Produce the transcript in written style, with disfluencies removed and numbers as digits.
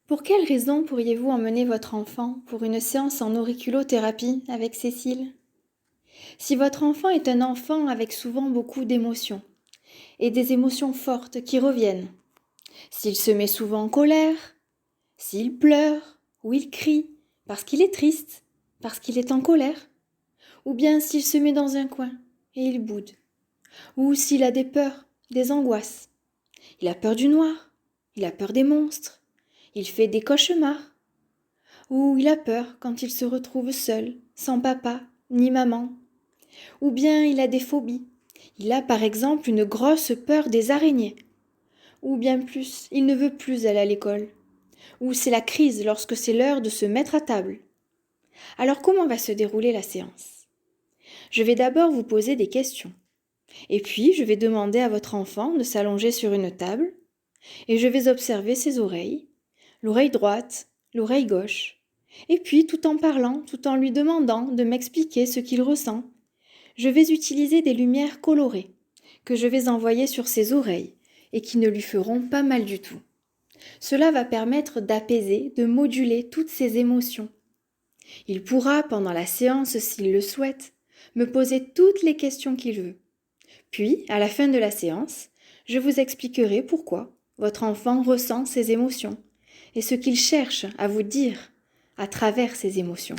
Pour quelle raison pourriez-vous emmener votre enfant pour une séance en auriculothérapie avec Cécile? Si votre enfant est un enfant avec souvent beaucoup d'émotions, et des émotions fortes qui reviennent, s'il se met souvent en colère, s'il pleure ou il crie parce qu'il est triste, parce qu'il est en colère, ou bien s'il se met dans un coin et il boude, ou s'il a des peurs, des angoisses, il a peur du noir, il a peur des monstres, il fait des cauchemars, ou il a peur quand il se retrouve seul, sans papa ni maman, ou bien il a des phobies. Il a par exemple une grosse peur des araignées, ou bien plus, il ne veut plus aller à l'école, ou c'est la crise lorsque c'est l'heure de se mettre à table. Alors comment va se dérouler la séance? Je vais d'abord vous poser des questions, et puis je vais demander à votre enfant de s'allonger sur une table, et je vais observer ses oreilles, l'oreille droite, l'oreille gauche, et puis tout en parlant, tout en lui demandant de m'expliquer ce qu'il ressent, je vais utiliser des lumières colorées que je vais envoyer sur ses oreilles et qui ne lui feront pas mal du tout. Cela va permettre d'apaiser, de moduler toutes ses émotions. Il pourra, pendant la séance, s'il le souhaite, me poser toutes les questions qu'il veut. Puis, à la fin de la séance, je vous expliquerai pourquoi votre enfant ressent ces émotions et ce qu'il cherche à vous dire à travers ces émotions.